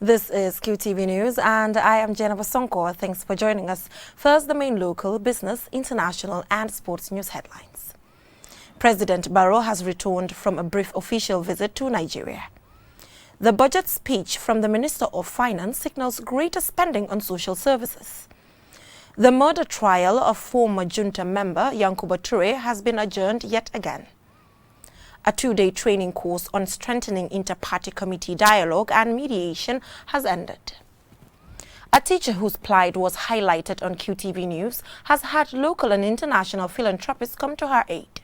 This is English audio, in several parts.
This is Qtv News and I am Jennifer Sonko. Thanks for joining us. First, the main local, business, international and sports news headlines. President Barrow has returned from a brief official visit to Nigeria. The budget speech from the Minister of Finance signals greater spending on social services. The murder trial of former junta member Yankuba Toure has been adjourned yet again. A two-day training course on strengthening inter-party committee dialogue and mediation has ended. A teacher whose plight was highlighted on Qtv News has had local and international philanthropists come to her aid.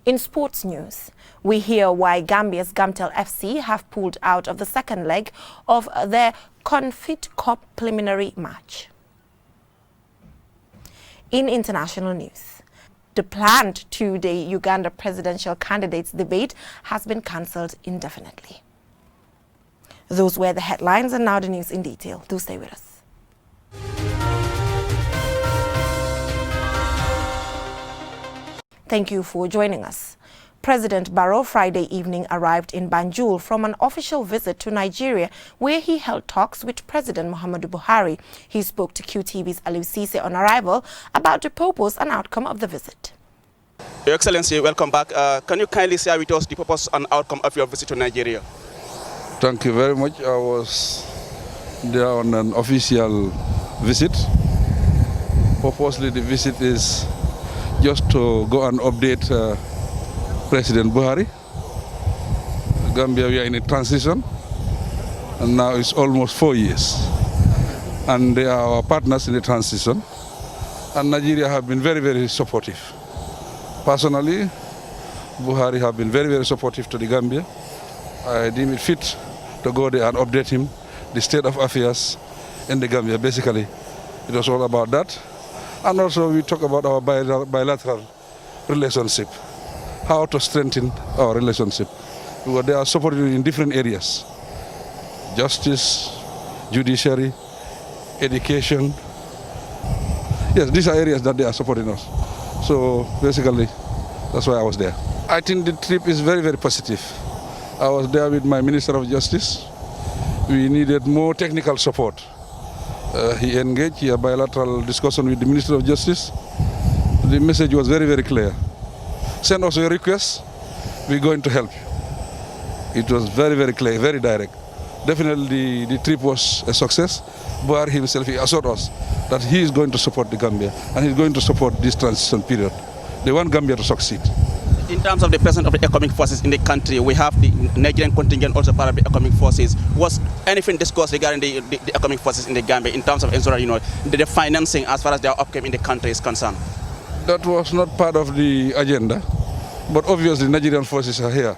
In sports news, we hear why Gambia's Gamtel FC have pulled out of the second leg of their Confit Cup preliminary match. In international news, the planned two-day Uganda presidential candidates debate has been cancelled indefinitely. Those were the headlines, and now the news in detail. Do stay with us. Thank you for joining us. President Barrow Friday evening arrived in Banjul from an official visit to Nigeria, where he held talks with President Muhammadu Buhari. He spoke to QTV's Aliou Cisse on arrival about the purpose and outcome of the visit. Your Excellency, welcome back. Can you kindly share with us the purpose and outcome of your visit to Nigeria? Thank you very much. I was there on an official visit. Purposely, the visit is just to go and update President Buhari. Gambia, we are in a transition, and now it's almost 4 years. And they are our partners in the transition. And Nigeria have been very, very supportive. Personally, Buhari have been very, very supportive to the Gambia. I deem it fit to go there and update him the state of affairs in the Gambia. Basically, it was all about that. And also we talk about our bilateral relationship, how to strengthen our relationship. Because they are supported in different areas: justice, judiciary, education. Yes, these are areas that they are supporting us. So basically, that's why I was there. I think the trip is very, very positive. I was there with my Minister of Justice. We needed more technical support. He engaged, he had bilateral discussion with the Minister of Justice. The message was very, very clear. Send us a request, we're going to help you. It was very, very clear, very direct. Definitely the trip was a success. Buhari himself, he assured us that he is going to support the Gambia and he's going to support this transition period. They want Gambia to succeed. In terms of the presence of the economic forces in the country, we have the Nigerian contingent also part of the economic forces. Was anything discussed regarding the economic forces in the Gambia in terms of ensuring, the financing as far as their upcoming in the country is concerned? That was not part of the agenda, but obviously Nigerian forces are here,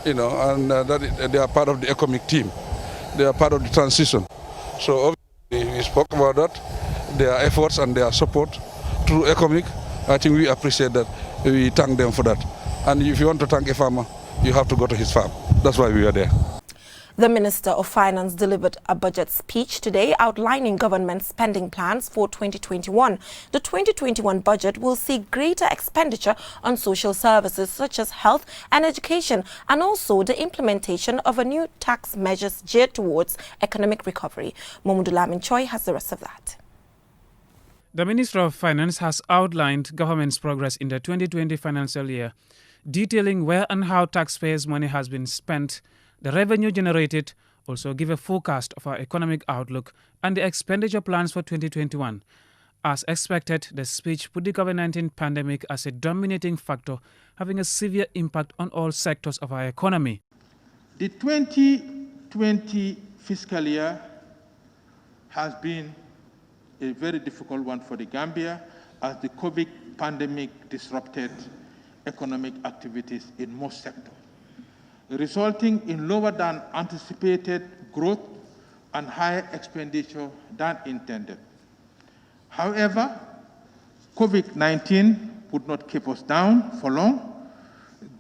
and that they are part of the economic team. They are part of the transition. So obviously we spoke about that, their efforts and their support through economic. I think we appreciate that. We thank them for that. And if you want to thank a farmer, you have to go to his farm. That's why we are there. The Minister of Finance delivered a budget speech today outlining government spending plans for 2021. The 2021 budget will see greater expenditure on social services such as health and education, and also the implementation of a new tax measures geared towards economic recovery. Mamadou Lamin Choi has the rest of that. The Minister of Finance has outlined government's progress in the 2020 financial year, detailing where and how taxpayers' money has been spent, the revenue generated, also give a forecast of our economic outlook and the expenditure plans for 2021. As expected, the speech put the COVID-19 pandemic as a dominating factor, having a severe impact on all sectors of our economy. The 2020 fiscal year has been a very difficult one for the Gambia as the COVID pandemic disrupted economic activities in most sectors, resulting in lower than anticipated growth and higher expenditure than intended. However, COVID-19 would not keep us down for long.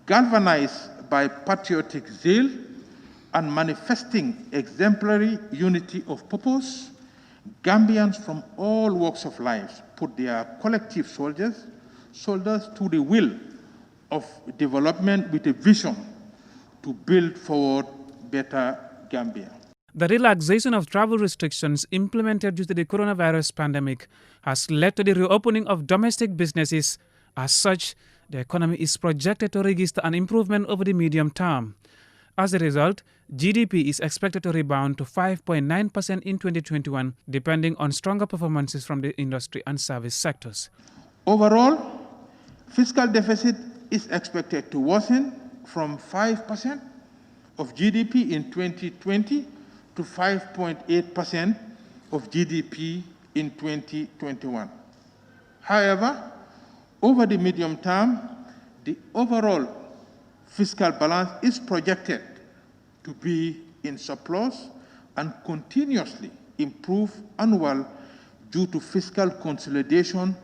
Galvanized by patriotic zeal and manifesting exemplary unity of purpose, Gambians from all walks of life put their collective shoulders to the wheel of development with a vision to build forward better Gambia. The relaxation of travel restrictions implemented due to the coronavirus pandemic has led to the reopening of domestic businesses. As such, the economy is projected to register an improvement over the medium term. As a result, GDP is expected to rebound to 5.9% in 2021, depending on stronger performances from the industry and service sectors. Overall, fiscal deficit is expected to worsen from 5% of GDP in 2020 to 5.8% of GDP in 2021. However, over the medium term, the overall fiscal balance is projected to be in surplus and continuously improve annual due to fiscal consolidation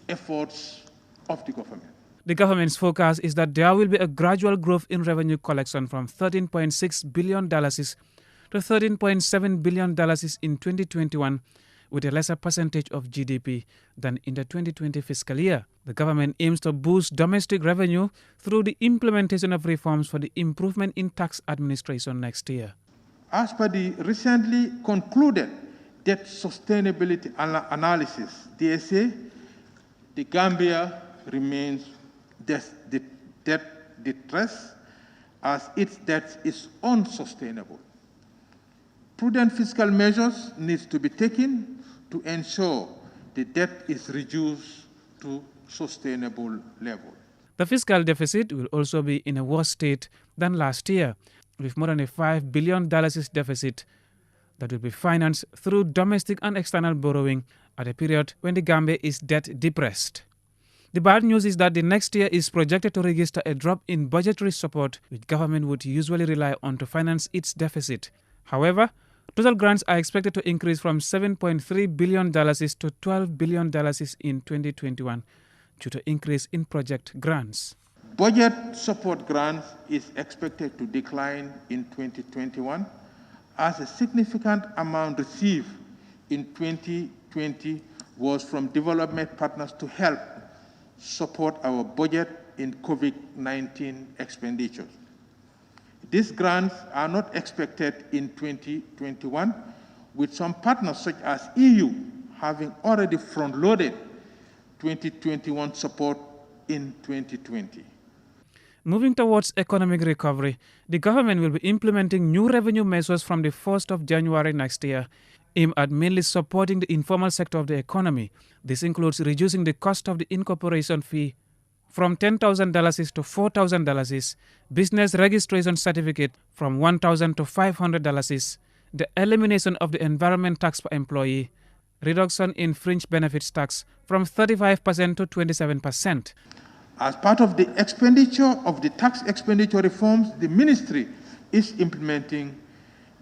efforts of the government. The government's forecast is that there will be a gradual growth in revenue collection from $13.6 billion to $13.7 billion in 2021, with a lesser percentage of GDP than in the 2020 fiscal year. The government aims to boost domestic revenue through the implementation of reforms for the improvement in tax administration next year. As per the recently concluded debt sustainability analysis, DSA, the Gambia remains debt distress as its debt is unsustainable. Prudent fiscal measures need to be taken to ensure the debt is reduced to sustainable level. The fiscal deficit will also be in a worse state than last year, with more than a $5 billion deficit that will be financed through domestic and external borrowing at a period when the Gambia is debt depressed. The bad news is that the next year is projected to register a drop in budgetary support, which government would usually rely on to finance its deficit. However, total grants are expected to increase from $7.3 billion to $12 billion in 2021 due to increase in project grants. Budget support grants is expected to decline in 2021 as a significant amount received in 2020 was from development partners to help support our budget in COVID-19 expenditures. These grants are not expected in 2021, with some partners such as EU having already front-loaded 2021 support in 2020. Moving towards economic recovery, the government will be implementing new revenue measures from the 1st of January next year, aimed at mainly supporting the informal sector of the economy. This includes reducing the cost of the incorporation fee from $10,000 to $4,000, business registration certificate from $1,000 to $500, the elimination of the environment tax per employee, reduction in fringe benefits tax from 35% to 27%. As part of the expenditure of the tax expenditure reforms, the ministry is implementing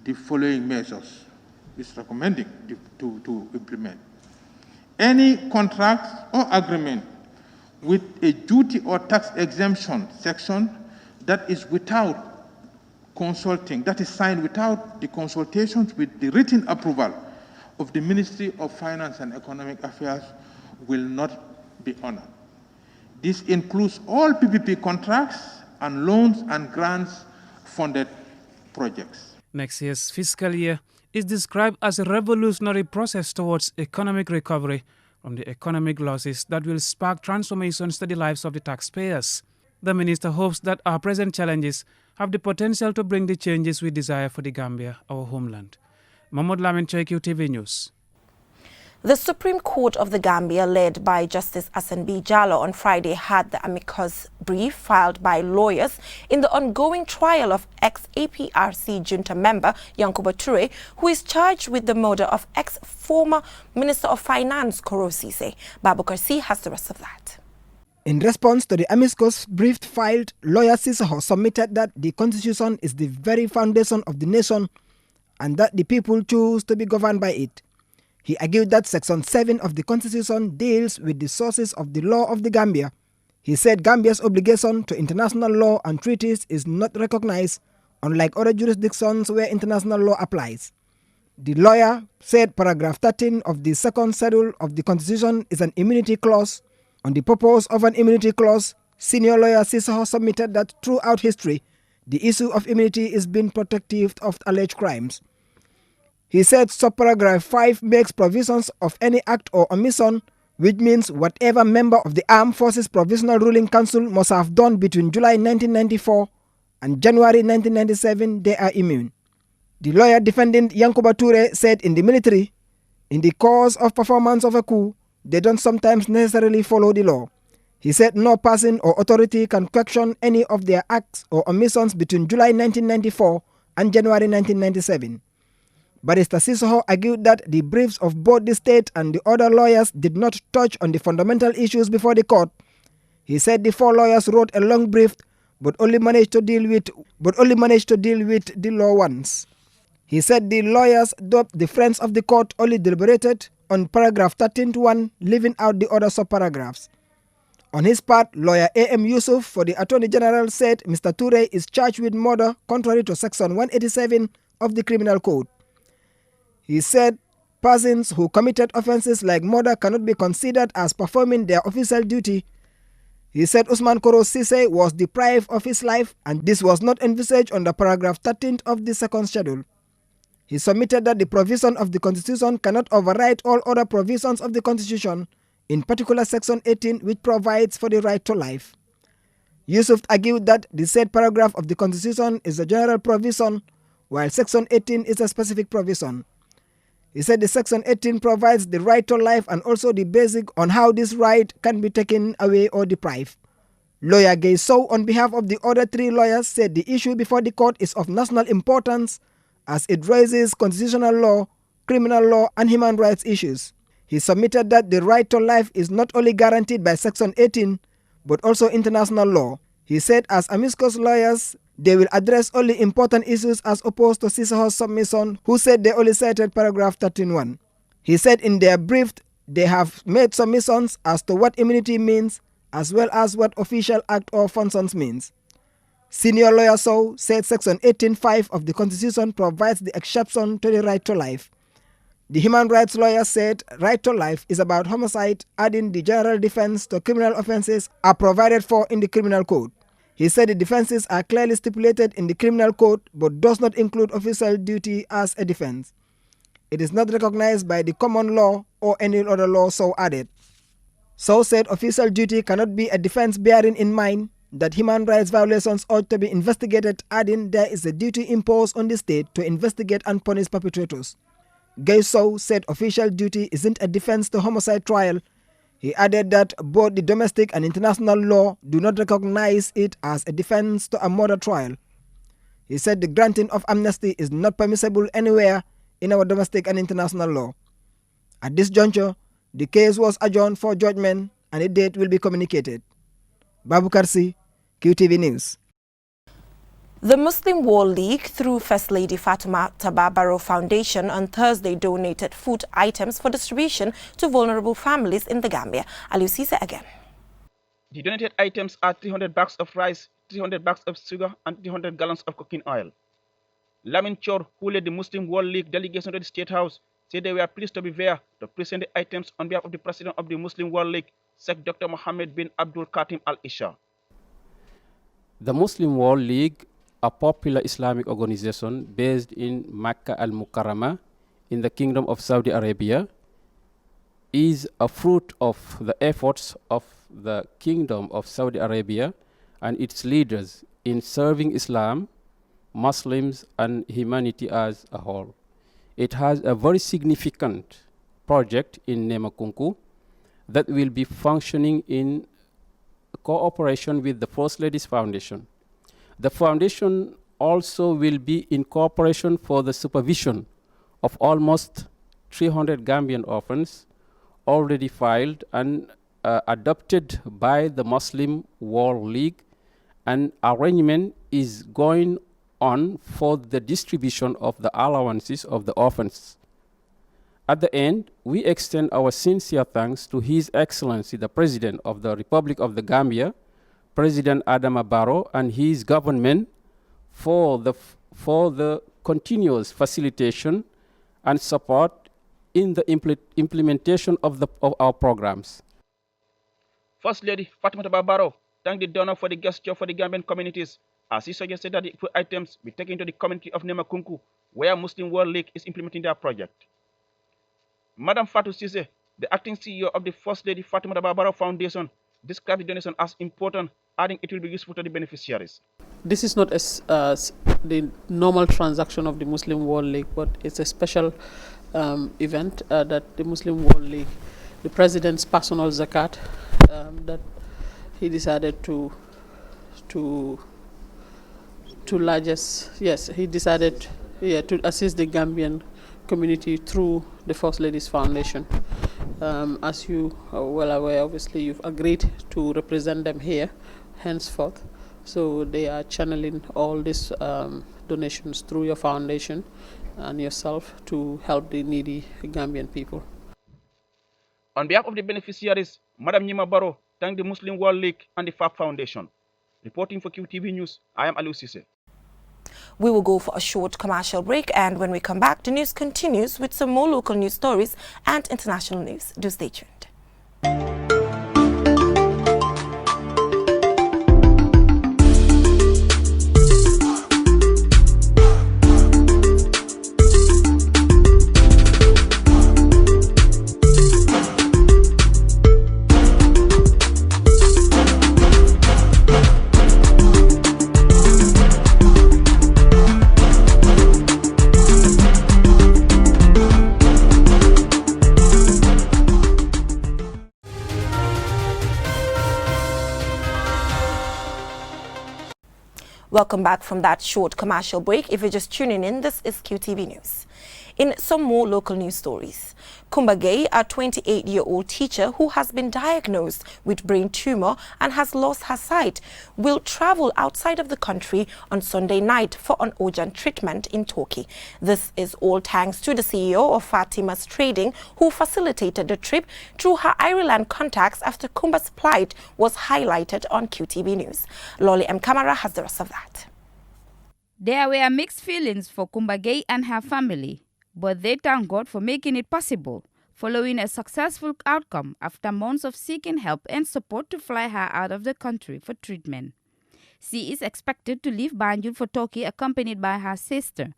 the following measures. It's recommending to implement. Any contract or agreement with a duty or tax exemption section that is without consulting, that is signed without the consultations with the written approval of the Ministry of Finance and Economic Affairs will not be honored. This includes all PPP contracts and loans and grants funded projects. Next year's fiscal year is described as a revolutionary process towards economic recovery from the economic losses that will spark transformations to the lives of the taxpayers. The minister hopes that our present challenges have the potential to bring the changes we desire for the Gambia, our homeland. Mahmoud Lamin Choi, Qtv News. The Supreme Court of the Gambia, led by Justice Hassan B. Jallow, on Friday had the amicus brief filed by lawyers in the ongoing trial of ex-APRC junta member Yankuba Toure, who is charged with the murder of ex-former Minister of Finance Koro Ceesay. Babukar C. has the rest of that. In response to the amicus brief filed, lawyer Ceesay submitted that the Constitution is the very foundation of the nation and that the people choose to be governed by it. He argued that Section 7 of the Constitution deals with the sources of the law of the Gambia. He said Gambia's obligation to international law and treaties is not recognized, unlike other jurisdictions where international law applies. The lawyer said paragraph 13 of the second schedule of the Constitution is an immunity clause. On the purpose of an immunity clause, senior lawyer Ceesay submitted that throughout history, the issue of immunity is been protective of alleged crimes. He said subparagraph 5 makes provisions of any act or omission, which means whatever member of the Armed Forces Provisional Ruling Council must have done between July 1994 and January 1997, they are immune. The lawyer defending Yankuba Toure said in the military, in the course of performance of a coup, they don't sometimes necessarily follow the law. He said no person or authority can question any of their acts or omissions between July 1994 and January 1997. Barrister Sissoho argued that the briefs of both the state and the other lawyers did not touch on the fundamental issues before the court. He said the 4 lawyers wrote a long brief but only managed to deal with the law once. He said the lawyers, dubbed the Friends of the Court, only deliberated on paragraph 13.1, leaving out the other subparagraphs. On his part, lawyer A.M. Yusuf for the Attorney General said Mr. Toure is charged with murder contrary to section 187 of the Criminal Code. He said persons who committed offences like murder cannot be considered as performing their official duty. He said Usman Koro Sise was deprived of his life and this was not envisaged under paragraph 13 of the second schedule. He submitted that the provision of the Constitution cannot override all other provisions of the Constitution, in particular section 18, which provides for the right to life. Yusuf argued that the said paragraph of the Constitution is a general provision, while section 18 is a specific provision. He said the section 18 provides the right to life and also the basic on how this right can be taken away or deprived. Lawyer Gay Sow, on behalf of the other 3 lawyers, said the issue before the court is of national importance as it raises constitutional law, criminal law, and human rights issues. He submitted that the right to life is not only guaranteed by Section 18, but also international law. He said as amicus lawyers, they will address only important issues as opposed to Sissoho's submission, who said they only cited paragraph 13.1. He said in their brief, they have made submissions as to what immunity means, as well as what official act or functions means. Senior lawyer Sow said Section 18.5 of the Constitution provides the exception to the right to life. The human rights lawyer said right to life is about homicide, adding the general defense to criminal offenses are provided for in the criminal code. He said the defenses are clearly stipulated in the criminal code but does not include official duty as a defense. It is not recognized by the common law or any other law, Sow added. Sow said official duty cannot be a defense bearing in mind that human rights violations ought to be investigated, adding there is a duty imposed on the state to investigate and punish perpetrators. Gay Sow said official duty isn't a defense to homicide trial. He added that both the domestic and international law do not recognize it as a defense to a murder trial. He said the granting of amnesty is not permissible anywhere in our domestic and international law. At this juncture, the case was adjourned for judgment and a date will be communicated. Babu Karsi, QTV News. The Muslim World League, through First Lady Fatoumata Barrow Foundation, on Thursday donated food items for distribution to vulnerable families in the Gambia. Aliou Cisse again. The donated items are 300 bags of rice, 300 bags of sugar, and 300 gallons of cooking oil. Lamin Chor, who led the Muslim World League delegation to the State House, said they were pleased to be there to present the items on behalf of the President of the Muslim World League, Sheikh Dr. Mohammed bin Abdul Katim Al-Isha. The Muslim World League, a popular Islamic organization based in Mecca al-Mukarramah in the Kingdom of Saudi Arabia, is a fruit of the efforts of the Kingdom of Saudi Arabia and its leaders in serving Islam, Muslims, and humanity as a whole. It has a very significant project in Nemakunku that will be functioning in cooperation with the First Lady's Foundation. The foundation also will be in cooperation for the supervision of almost 300 Gambian orphans already filed and adopted by the Muslim World League. An arrangement is going on for the distribution of the allowances of the orphans. At the end, we extend our sincere thanks to His Excellency, the President of the Republic of the Gambia, President Adama Barrow, and his government for the continuous facilitation and support in the implementation of our programs. First Lady Fatoumata Barrow thanked the donor for the gesture for the Gambian communities as he suggested that the food items be taken to the community of Nemakunku, where Muslim World League is implementing their project. Madam Fatou Cisse, the acting CEO of the First Lady Fatima Dababaro Foundation, described the donation as important, adding it will be useful to the beneficiaries. This is not the normal transaction of the Muslim World League, but it's a special event that the Muslim World League, the president's personal zakat, that he decided to assist the Gambian community through the First Lady's Foundation. As you are well aware, obviously you've agreed to represent them here henceforth. So they are channeling all these donations through your foundation and yourself to help the needy Gambian people. On behalf of the beneficiaries, Madam Nyima Barrow thanked the Muslim World League and the FAP Foundation. Reporting for QTV News, I am Aliou Cisse. We will go for a short commercial break, and when we come back, the news continues with some more local news stories and international news. Do stay tuned. Welcome back from that short commercial break. If you're just tuning in, this is QTV News. In some more local news stories, Kumba Gay, a 28-year-old teacher who has been diagnosed with brain tumor and has lost her sight, will travel outside of the country on Sunday night for an urgent treatment in Turkey. This is all thanks to the CEO of Fatima's Trading, who facilitated the trip through her Ireland contacts after Kumba's plight was highlighted on QTV News. Lolly M. Camara has the rest of that. There were mixed feelings for Kumba Gay and her family, but they thank God for making it possible, following a successful outcome after months of seeking help and support to fly her out of the country for treatment. She is expected to leave Banjul for Turkey accompanied by her sister.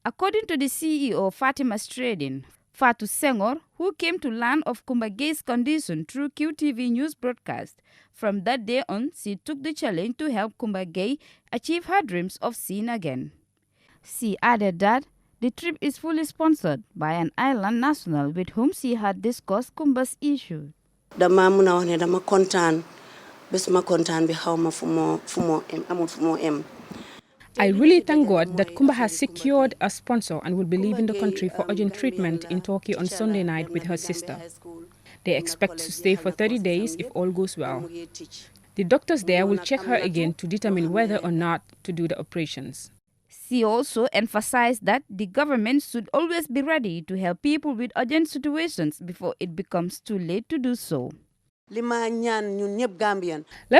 According to the CEO of Fatima's Trading, Fatou Senghor, who came to learn of Kumba Gay's condition through QTV News broadcast, from that day on, she took the challenge to help Kumba Gay achieve her dreams of seeing again. She added that the trip is fully sponsored by an island national with whom she had discussed Kumba's issue. Dama muna wax ne dama kontaan bés ma kontaan bi xawma fu mo em. I really thank God that Kumba has secured a sponsor and will be leaving the country for urgent treatment in Turkey on Sunday night with her sister. They expect to stay for 30 days if all goes well. The doctors there will check her again to determine whether or not to do the operations. She also emphasized that the government should always be ready to help people with urgent situations before it becomes too late to do so. Let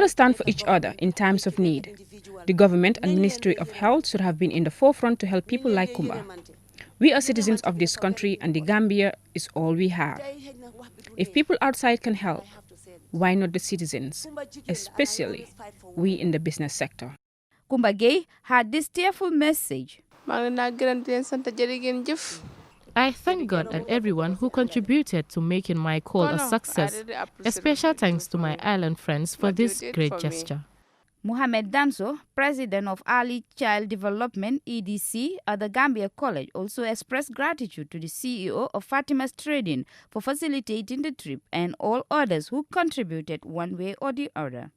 us stand for each other in times of need. The government and Ministry of Health should have been in the forefront to help people like Kumba. We are citizens of this country and the Gambia is all we have. If people outside can help, why not the citizens, especially we in the business sector? Kumba Gay had this tearful message. I thank God and everyone who contributed to making my call a success. A special thanks to my island friends for this great gesture. Mohamed Danso, president of Early Child Development EDC at the Gambia College, also expressed gratitude to the CEO of Fatima's Trading for facilitating the trip and all others who contributed one way or the other.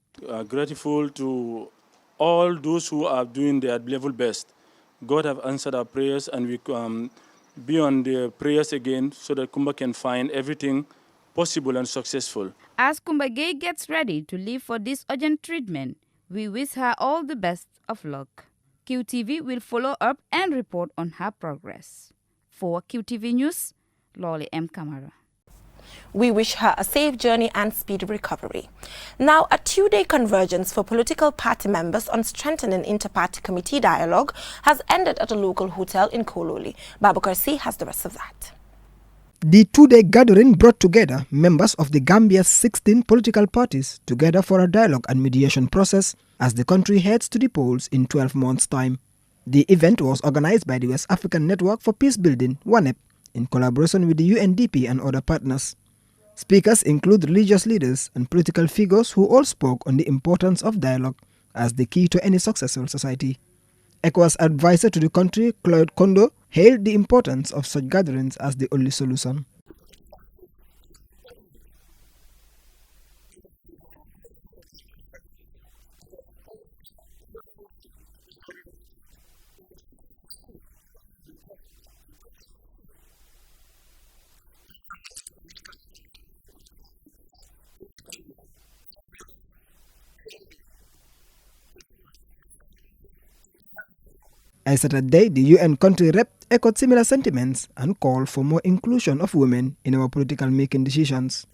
Grateful to all those who are doing their level best. God have answered our prayers, and we be on the prayers again so that Kumba can find everything possible and successful. As Kumba Gay gets ready to leave for this urgent treatment, we wish her all the best of luck. QTV will follow up and report on her progress. For QTV News, Lolly M. Camara. We wish her a safe journey and speedy recovery. Now, a two-day convergence for political party members on strengthening inter-party committee dialogue has ended at a local hotel in Kololi. Babakar C has the rest of that. The two-day gathering brought together members of the Gambia's 16 political parties together for a dialogue and mediation process as the country heads to the polls in 12 months' time. The event was organized by the West African Network for Peacebuilding, WANEP, in collaboration with the UNDP and other partners. Speakers include religious leaders and political figures who all spoke on the importance of dialogue as the key to any successful society. ECOWAS advisor to the country, Claude Kondo, hailed the importance of such gatherings as the only solution. As at that day, the UN country rep echoed similar sentiments and called for more inclusion of women in our political making decisions.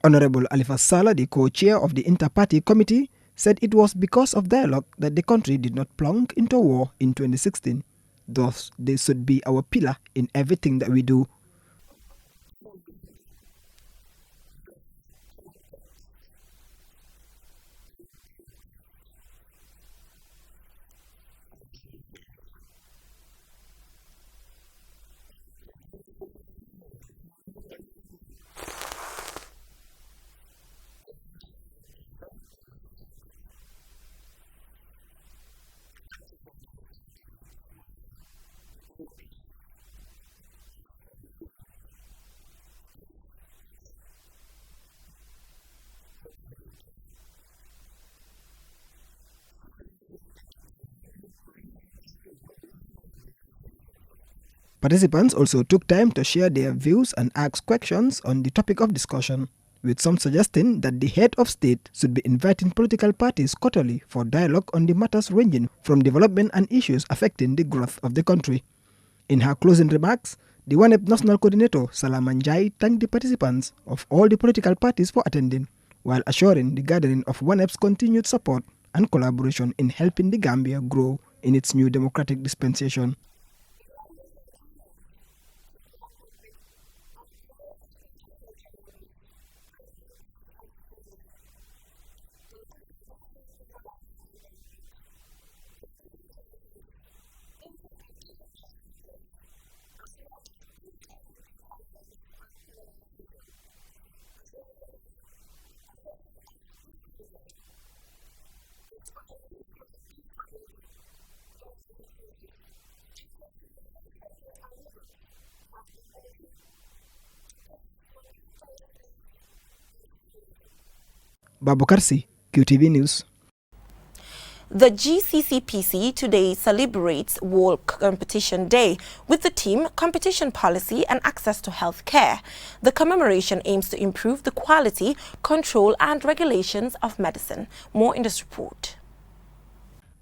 Honorable Alifa Saleh, the co-chair of the Inter-Party Committee, said it was because of dialogue that the country did not plunge into war in 2016. Thus, they should be our pillar in everything that we do. Participants also took time to share their views and ask questions on the topic of discussion, with some suggesting that the head of state should be inviting political parties quarterly for dialogue on the matters ranging from development and issues affecting the growth of the country. In her closing remarks, the WANEP National Coordinator Salama Njai thanked the participants of all the political parties for attending, while assuring the gathering of WANEP's continued support and collaboration in helping the Gambia grow in its new democratic dispensation. Babukarsi, Qtv News. The GCCPC today celebrates World Competition Day with the theme Competition Policy and Access to Health Care. The commemoration aims to improve the quality, control and regulations of medicine. More in this report.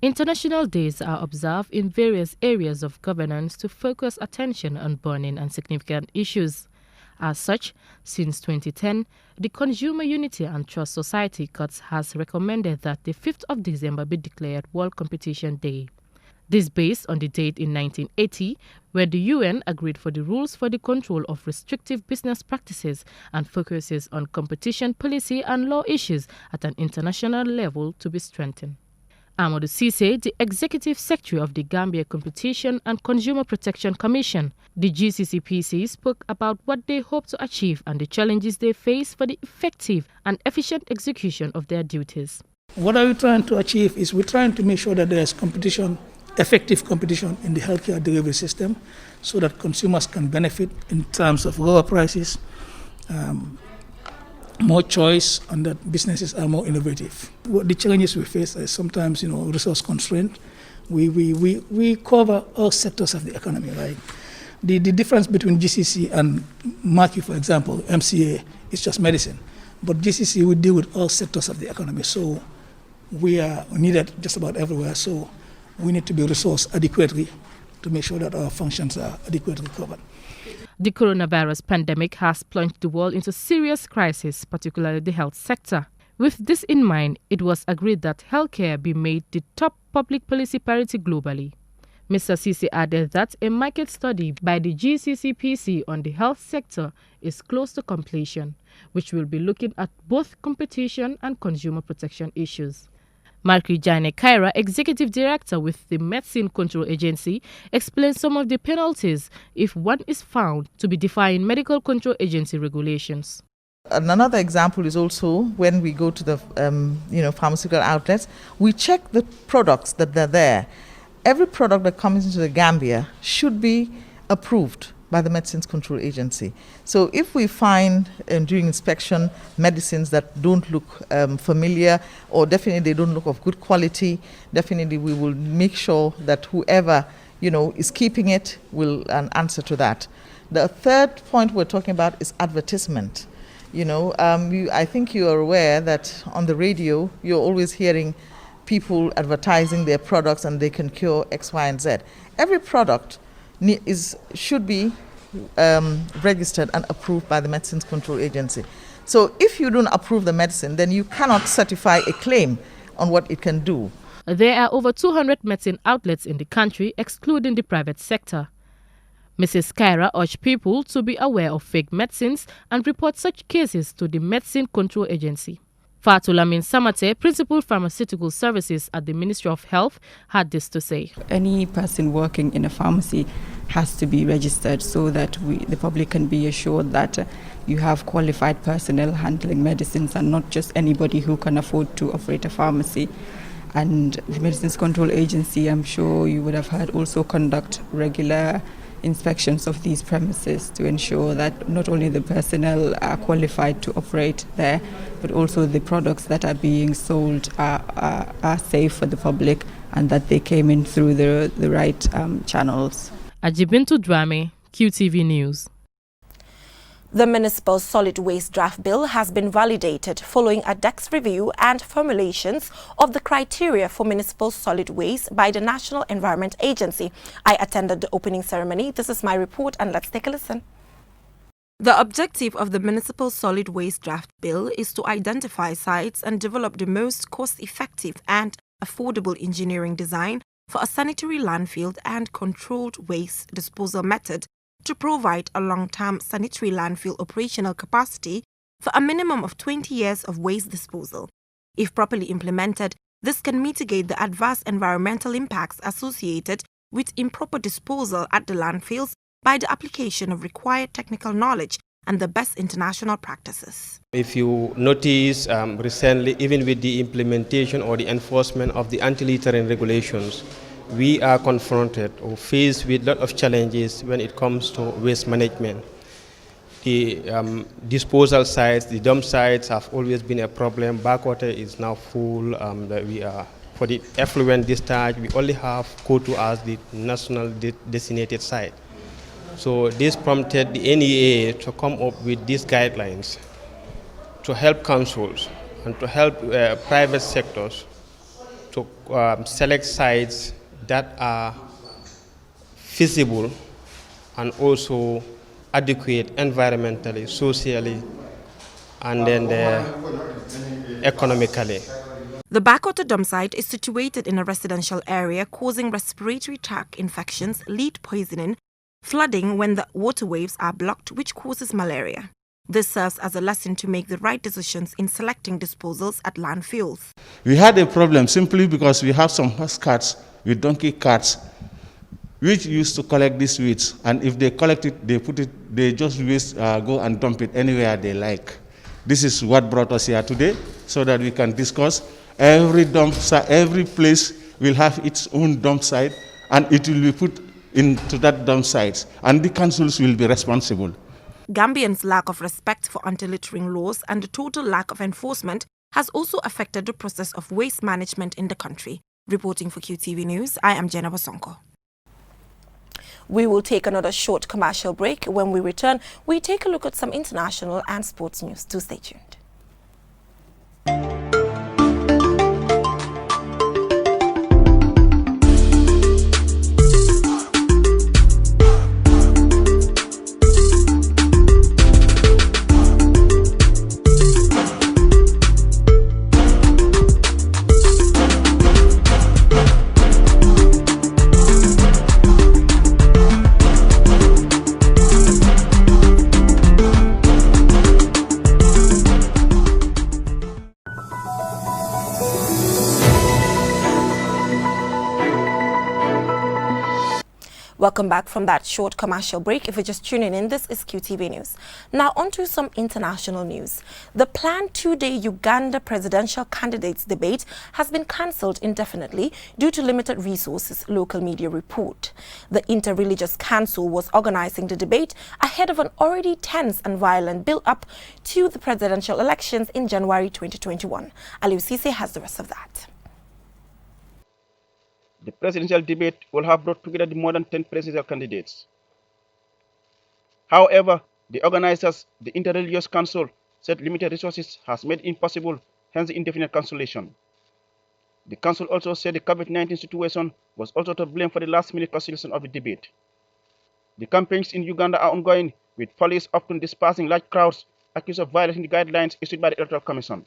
International days are observed in various areas of governance to focus attention on burning and significant issues. As such, since 2010, the Consumer Unity and Trust Society (CUTS) has recommended that the 5th of December be declared World Competition Day. This based on the date in 1980 when the UN agreed for the rules for the control of restrictive business practices and focuses on competition policy and law issues at an international level to be strengthened. Amadou Cisse, the Executive Secretary of the Gambia Competition and Consumer Protection Commission, the GCCPC, spoke about what they hope to achieve and the challenges they face for the effective and efficient execution of their duties. What are we trying to achieve is we're trying to make sure that there's competition, effective competition in the healthcare delivery system so that consumers can benefit in terms of lower prices, more choice, and that businesses are more innovative. What the challenges we face is sometimes, resource constraint. We cover all sectors of the economy, right? The difference between GCC and MACU, for example, MCA, is just medicine. But GCC will deal with all sectors of the economy. So we are needed just about everywhere. So we need to be resourced adequately to make sure that our functions are adequately covered. The coronavirus pandemic has plunged the world into serious crisis, particularly the health sector. With this in mind, it was agreed that healthcare be made the top public policy priority globally. Mr. Sisi added that a market study by the GCCPC on the health sector is close to completion, which will be looking at both competition and consumer protection issues. Mark-Jane Kaira, Executive Director with the Medicine Control Agency, explains some of the penalties if one is found to be defying Medical Control Agency regulations. Another example is also when we go to the pharmaceutical outlets, we check the products that are there. Every product that comes into the Gambia should be approved by the Medicines Control Agency. So if we find during inspection medicines that don't look familiar, or definitely they don't look of good quality, definitely we will make sure that whoever is keeping it will answer to that. The third point we're talking about is advertisement. I think you are aware that on the radio you're always hearing people advertising their products and they can cure X, Y, and Z. Every product should be registered and approved by the Medicines Control Agency. So if you don't approve the medicine, then you cannot certify a claim on what it can do. There are over 200 medicine outlets in the country, excluding the private sector. Mrs. Kaira urged people to be aware of fake medicines and report such cases to the Medicine Control Agency. Fatulamin Samate, Principal Pharmaceutical Services at the Ministry of Health, had this to say. Any person working in a pharmacy has to be registered so that the public can be assured that you have qualified personnel handling medicines and not just anybody who can afford to operate a pharmacy. And the Medicines Control Agency, I'm sure you would have heard, also conduct regular inspections of these premises to ensure that not only the personnel are qualified to operate there, but also the products that are being sold are safe for the public and that they came in through the right channels. Ajibintu Dwame, QTV News. The Municipal Solid Waste Draft Bill has been validated following a DEX review and formulations of the criteria for municipal solid waste by the National Environment Agency. I attended the opening ceremony. This is my report, and let's take a listen. The objective of the Municipal Solid Waste Draft Bill is to identify sites and develop the most cost-effective and affordable engineering design for a sanitary landfill and controlled waste disposal method to provide a long-term sanitary landfill operational capacity for a minimum of 20 years of waste disposal. If properly implemented, this can mitigate the adverse environmental impacts associated with improper disposal at the landfills by the application of required technical knowledge and the best international practices. If you notice recently, even with the implementation or the enforcement of the anti-littering regulations, we are confronted or faced with a lot of challenges when it comes to waste management. The disposal sites, the dump sites have always been a problem. Backwater is now full. For the effluent discharge, we only have Kotu as the national designated site. So this prompted the NEA to come up with these guidelines to help councils and to help private sectors to select sites that are feasible and also adequate environmentally, socially, and then economically. The backwater dump site is situated in a residential area, causing respiratory tract infections, lead poisoning, flooding when the water waves are blocked, which causes malaria. This serves as a lesson to make the right decisions in selecting disposals at landfills. We had a problem simply because we have some horse carts with donkey carts which used to collect these weeds, and if they collect it, they just go and dump it anywhere they like. This is what brought us here today, so that we can discuss. Every place will have its own dump site, and it will be put into that dump site, and the councils will be responsible. Gambians' lack of respect for anti-littering laws and the total lack of enforcement has also affected the process of waste management in the country. Reporting for QTV News, I am Jenna Basonko. We will take another short commercial break. When we return, we take a look at some international and sports news. Do stay tuned. Welcome back from that short commercial break. If you're just tuning in, this is QTV News. Now on to some international news. The planned two-day Uganda presidential candidates debate has been cancelled indefinitely due to limited resources, local media report. The Interreligious Council was organizing the debate ahead of an already tense and violent build-up to the presidential elections in January 2021. Aliou Cisse has the rest of that. The presidential debate will have brought together more than 10 presidential candidates. However, the organizers, the Interreligious Council, said limited resources has made it impossible, hence the indefinite cancellation. The council also said the COVID-19 situation was also to blame for the last-minute cancellation of the debate. The campaigns in Uganda are ongoing, with police often dispersing large crowds accused of violating the guidelines issued by the Electoral Commission.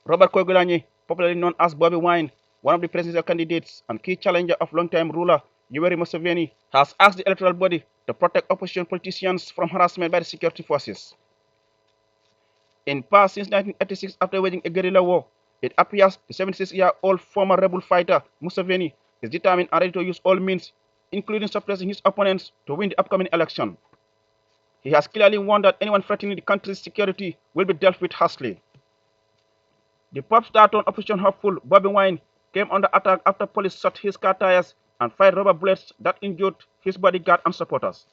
Robert Kyagulanyi, popularly known as Bobby Wine, one of the presidential candidates and key challenger of long-time ruler Yoweri Museveni, has asked the electoral body to protect opposition politicians from harassment by the security forces. In past, since 1986, after waging a guerrilla war, it appears the 76-year-old former rebel fighter Museveni is determined and ready to use all means, including suppressing his opponents, to win the upcoming election. He has clearly warned that anyone threatening the country's security will be dealt with harshly. The pop star turned opposition hopeful Bobby Wine came under attack after police shot his car tires and fired rubber bullets that injured his bodyguard and supporters.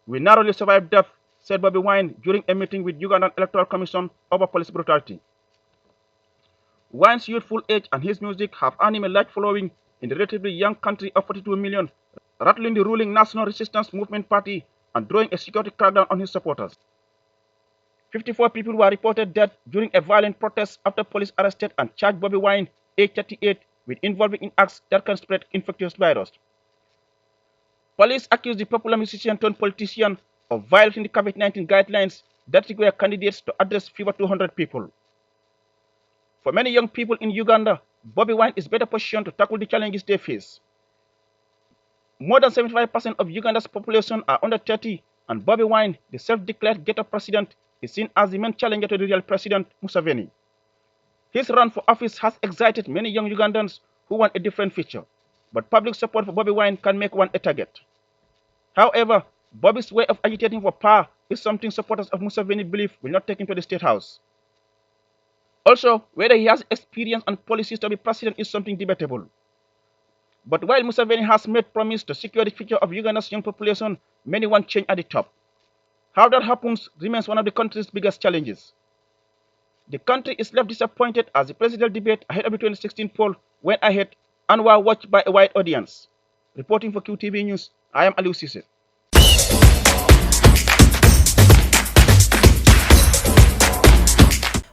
"We narrowly survived death," said Bobby Wine during a meeting with Ugandan Electoral Commission over police brutality. Wine's youthful age and his music have earned him a large following in the relatively young country of 42 million, rattling the ruling National Resistance Movement Party and drawing a security crackdown on his supporters. 54 people were reported dead during a violent protest after police arrested and charged Bobby Wine, age 38, with involving in acts that can spread infectious virus. Police accused the popular musician turned politician of violating the COVID-19 guidelines that require candidates to address fewer 200 people. For many young people in Uganda, Bobby Wine is better positioned to tackle the challenges they face. More than 75% of Uganda's population are under 30, and Bobby Wine, the self-declared ghetto president, is seen as the main challenger to the real President Museveni. His run for office has excited many young Ugandans who want a different future, but public support for Bobby Wine can make one a target. However, Bobby's way of agitating for power is something supporters of Museveni believe will not take him to the State House. Also, whether he has experience and policies to be president is something debatable. But while Museveni has made promise to secure the future of Uganda's young population, many want change at the top. How that happens remains one of the country's biggest challenges. The country is left disappointed as the presidential debate ahead of the 2016 poll went ahead and were watched by a wide audience. Reporting for QTV News, I am Aliou Cisse.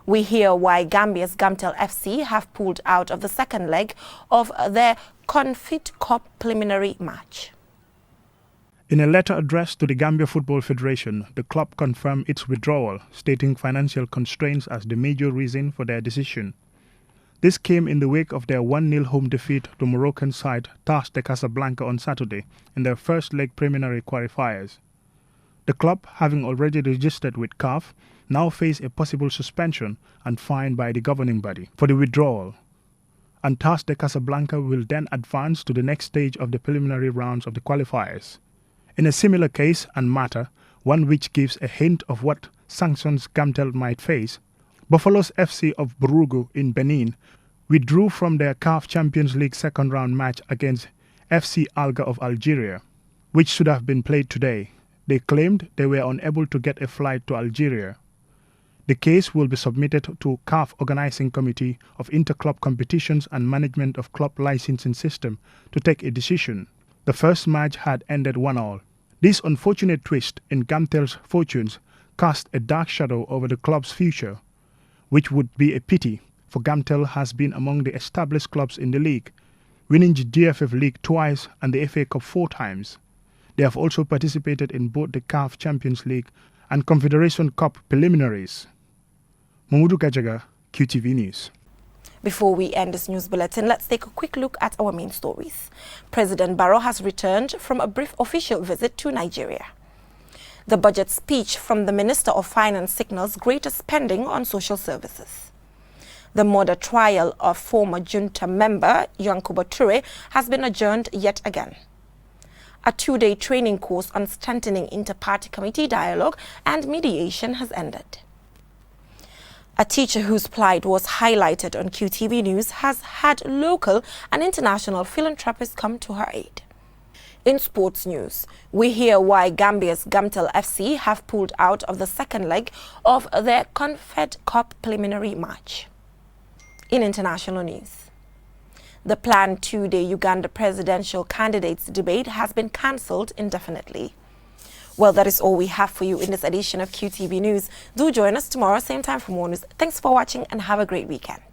We hear why Gambia's Gamtel FC have pulled out of the second leg of their Confit Cup preliminary match. In a letter addressed to the Gambia Football Federation, the club confirmed its withdrawal, stating financial constraints as the major reason for their decision. This came in the wake of their 1-0 home defeat to Moroccan side TAS de Casablanca on Saturday in their first leg preliminary qualifiers. The club, having already registered with CAF, now face a possible suspension and fine by the governing body for the withdrawal. And TAS de Casablanca will then advance to the next stage of the preliminary rounds of the qualifiers. In a similar case and matter, one which gives a hint of what sanctions Gamtel might face, Buffaloes FC of Burugu in Benin withdrew from their CAF Champions League second round match against FC Alga of Algeria, which should have been played today. They claimed they were unable to get a flight to Algeria. The case will be submitted to CAF Organizing Committee of Inter-Club Competitions and Management of Club Licensing System to take a decision. The first match had ended 1-1. This unfortunate twist in Gamtel's fortunes cast a dark shadow over the club's future, which would be a pity, for Gamtel has been among the established clubs in the league, winning the DFF League twice and the FA Cup 4 times. They have also participated in both the CAF Champions League and Confederation Cup preliminaries. Mamudu Gajaga, QTV News. Before we end this news bulletin, let's take a quick look at our main stories. President Barrow has returned from a brief official visit to Nigeria. The budget speech from the Minister of Finance signals greater spending on social services. The murder trial of former junta member Yankuba Toure has been adjourned yet again. A 2-day training course on strengthening inter-party committee dialogue and mediation has ended. A teacher whose plight was highlighted on QTV News has had local and international philanthropists come to her aid. In sports news, we hear why Gambia's Gamtel FC have pulled out of the second leg of their Confed Cup preliminary match. In international news, the planned 2-day Uganda presidential candidates debate has been cancelled indefinitely. Well, that is all we have for you in this edition of QTV News. Do join us tomorrow, same time for more news. Thanks for watching and have a great weekend.